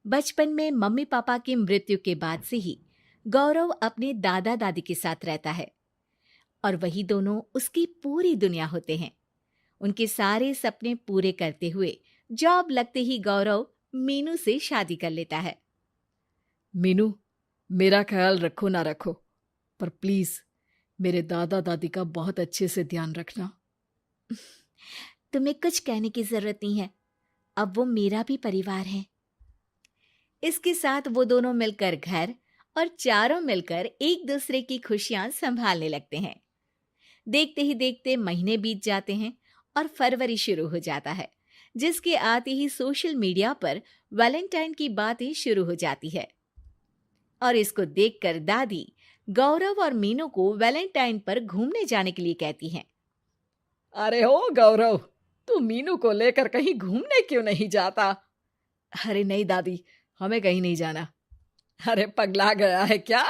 बचपन में mummy papa की मृत्यु के बाद से ही गौरव अपने दादा दादी के साथ रहता है और वही दोनों उसकी पूरी दुनिया होते हैं। उनके सारे सपने पूरे करते हुए जॉब लगते ही गौरव मीनू से शादी कर लेता है। मीनू, मेरा ख्याल रखो ना रखो, पर प्लीज मेरे दादा दादी का बहुत अच्छे से ध्यान रखना। तुम्हें कुछ कहने की जरूरत नहीं है, अब वो मेरा भी परिवार है। इसके साथ वो दोनों मिलकर घर और चारों मिलकर एक दूसरे की खुशियां संभालने लगते हैं। देखते ही देखते महीने बीत जाते हैं और फरवरी शुरू हो जाता है, जिसके आते ही सोशल मीडिया पर वैलेंटाइन की बातें शुरू हो जाती है। और इसको देखकर दादी गौरव और मीनू को वैलेंटाइन पर घूमने जाने के लिए कहती हैं। अरे ओ गौरव, तू मीनू को लेकर कहीं घूमने क्यों नहीं जाता? अरे नहीं दादी, हमें कहीं नहीं जाना। अरे पगला गया है क्या?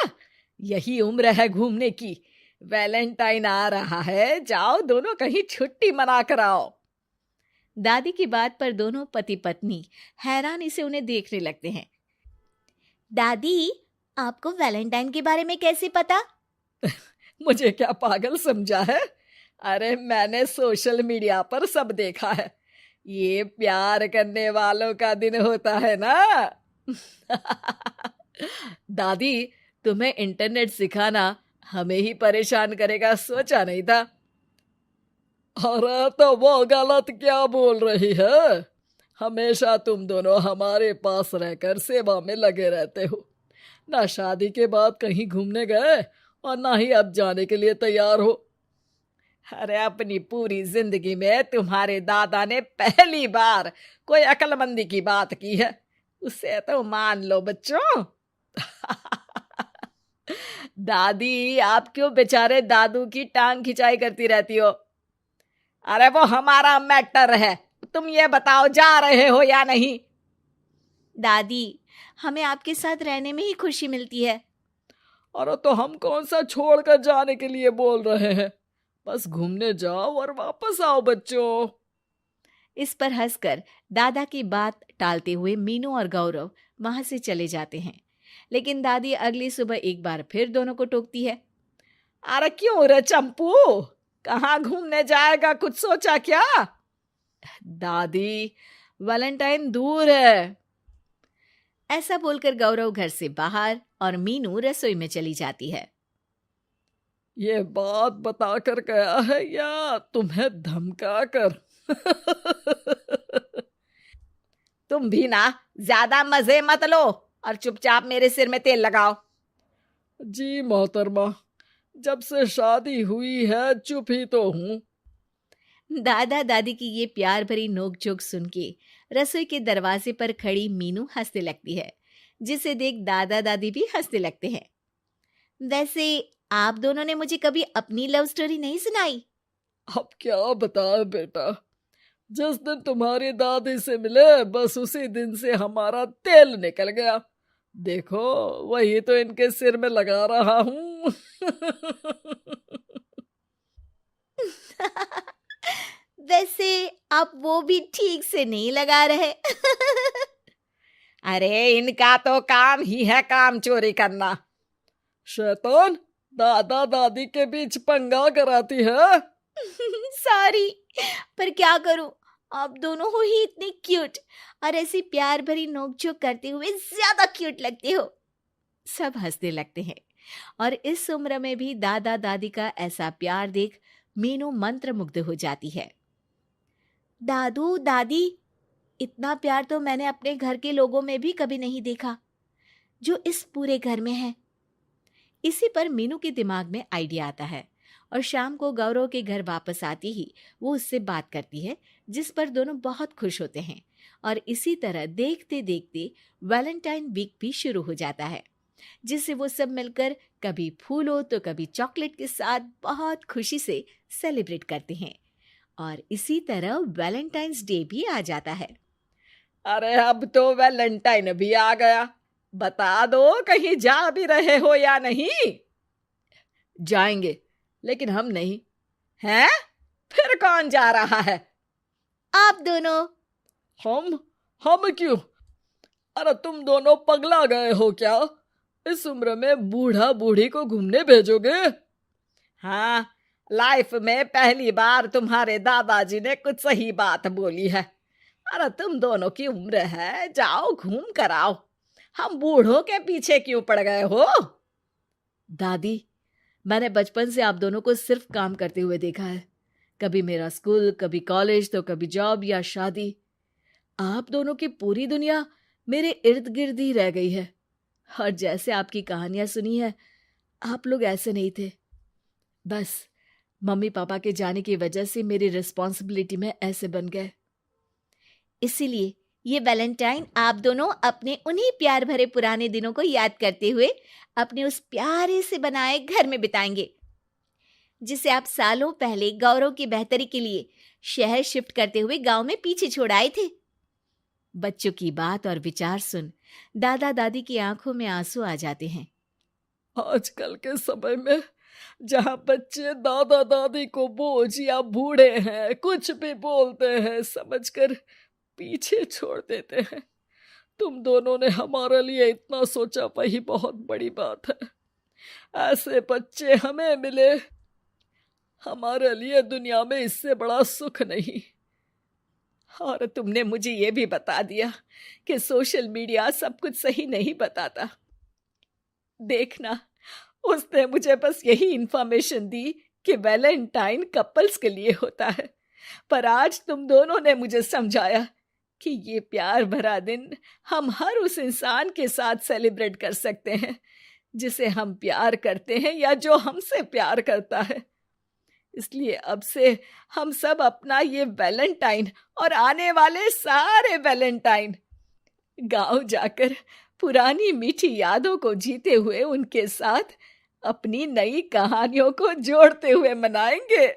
यही उम्र है घूमने की। वैलेंटाइन आ रहा है, जाओ दोनों कहीं छुट्टी मना कर आओ। दादी की बात पर दोनों पति पत्नी हैरानी से उन्हें देखने लगते हैं। दादी, आपको वैलेंटाइन के बारे में कैसे पता? मुझे क्या पागल समझा है? अरे मैंने सोशल मीडिया पर सब देखा है। ये प्यार करने वालों का दिन होता है ना। दादी, तुम्हें इंटरनेट सिखाना हमें ही परेशान करेगा, सोचा नहीं था। अरे तो वो गलत क्या बोल रही है? हमेशा तुम दोनों हमारे पास रहकर सेवा में लगे रहते हो। ना शादी के बाद कहीं घूमने गए और ना ही अब जाने के लिए तैयार हो। अरे अपनी पूरी जिंदगी में तुम्हारे दादा ने पहली बार कोई अक्लमंदी की बात की है, उसे तो मान लो बच्चों। दादी, आप क्यों बेचारे दादू की टांग खिंचाई करती रहती हो? अरे वो हमारा मैटर है, तुम ये बताओ जा रहे हो या नहीं? दादी, हमें आपके साथ रहने में ही खुशी मिलती है। अरे तो हम कौन सा छोड़कर जाने के लिए बोल रहे हैं? बस घूमने जाओ और वापस आओ बच्चों। इस पर हंसकर दादा की बात टालते हुए मीनू और गौरव वहां से चले जाते हैं। लेकिन दादी अगली सुबह एक बार फिर दोनों को टोकती है। अरे क्यों रे चंपू, कहाँ घूमने जाएगा, कुछ सोचा क्या? दादी, वैलेंटाइन दूर है। ऐसा बोलकर गौरव घर से बाहर और मीनू रसोई में चली जाती है। ये बात बता कर गया है या तुम्हें धमका कर? तुम भी ना ज्यादा मजे मत लो और चुपचाप मेरे सिर में तेल लगाओ। जी मोहतरमा, जब से शादी हुई है चुप ही तो हूँ। दादा दादी की ये प्यार भरी नोकझोंक सुन के रसोई के दरवाजे पर खड़ी मीनू हंसने लगती है, जिसे देख दादा दादी भी हंसने लगते हैं। वैसे आप दोनों ने मुझे कभी अपनी लव स्टोरी नहीं सुनाई। अब क्या बताए बेटा, जिस दिन तुम्हारी दादी से मिले बस उसी दिन से हमारा तेल निकल गया। देखो वही तो इनके सिर में लगा रहा हूँ। वैसे आप वो भी ठीक से नहीं लगा रहे। अरे इनका तो काम ही है काम चोरी करना। शैतान, दादा दादी के बीच पंगा कराती है। सॉरी, पर क्या करूं, आप दोनों हो ही इतने क्यूट और ऐसी प्यार भरी नोकझोंक करते हुए ज्यादा क्यूट लगते हो। सब हंसने लगते हैं और इस उम्र में भी दादा दादी का ऐसा प्यार देख मीनू मंत्रमुग्ध हो जाती है। दादू दादी, इतना प्यार तो मैंने अपने घर के लोगों में भी कभी नहीं देखा जो इस पूरे घर में है। इसी पर मीनू के दिमाग में आइडिया आता है और शाम को गौरव के घर वापस आती ही वो उससे बात करती है, जिस पर दोनों बहुत खुश होते हैं। और इसी तरह देखते देखते वैलेंटाइन वीक भी शुरू हो जाता है, जिसे वो सब मिलकर कभी फूलों तो कभी चॉकलेट के साथ बहुत खुशी से सेलिब्रेट करते हैं। और इसी तरह वैलेंटाइंस डे भी आ जाता है। अरे अब तो वैलेंटाइन भी आ गया, बता दो कहीं जा भी रहे हो या नहीं? जाएंगे, लेकिन हम नहीं। हैं? फिर कौन जा रहा है? आप दोनों। हम क्यों? अरे तुम दोनों पगला गए हो क्या? इस उम्र में बूढ़ा बूढ़ी को घूमने भेजोगे? हाँ, लाइफ में पहली बार तुम्हारे दादाजी ने कुछ सही बात बोली है। अरे तुम दोनों की उम्र है, जाओ घूम कर आओ। हम बूढ़ों के पीछे क्यों पड़ गए हो? दादी, मैंने बचपन से आप दोनों को सिर्फ काम करते हुए देखा है। कभी मेरा स्कूल, कभी कॉलेज, तो कभी जॉब या शादी। आप दोनों की पूरी दुनिया मेरे इर्द गिर्द ही रह गई है। और जैसे आपकी कहानियां सुनी है, आप लोग ऐसे नहीं थे। बस मम्मी पापा के जाने की वजह से मेरी रिस्पॉन्सिबिलिटी में ऐसे बन गए। इसीलिए ये वैलेंटाइन आप दोनों अपने उन्हीं प्यार भरे पुराने दिनों को याद करते हुए अपने उस प्यारे से बनाए घर में बिताएंगे, जिसे आप सालों पहले गौरव की बेहतरी के लिए शहर शिफ्ट करते हुए गांव में पीछे छोड़ आए थे। बच्चों की बात और विचार सुन दादा दादी की आंखों में आंसू आ जाते हैं। आजकल के समय में जहाँ बच्चे दादा दादी को बोझ या बूढ़े हैं कुछ भी बोलते हैं समझकर पीछे छोड़ देते हैं, तुम दोनों ने हमारे लिए इतना सोचा, वही बहुत बड़ी बात है। ऐसे बच्चे हमें मिले, हमारे लिए दुनिया में इससे बड़ा सुख नहीं। और तुमने मुझे ये भी बता दिया कि सोशल मीडिया सब कुछ सही नहीं बताता। देखना, उसने मुझे बस यही इंफॉर्मेशन दी कि वैलेंटाइन कपल्स के लिए होता है, पर आज तुम दोनों ने मुझे समझाया कि ये प्यार भरा दिन हम हर उस इंसान के साथ सेलिब्रेट कर सकते हैं जिसे हम प्यार करते हैं या जो हमसे प्यार करता है। इसलिए अब से हम सब अपना ये वैलेंटाइन और आने वाले सारे वैलेंटाइन गांव जाकर पुरानी मीठी यादों को जीते हुए उनके साथ अपनी नई कहानियों को जोड़ते हुए मनाएंगे।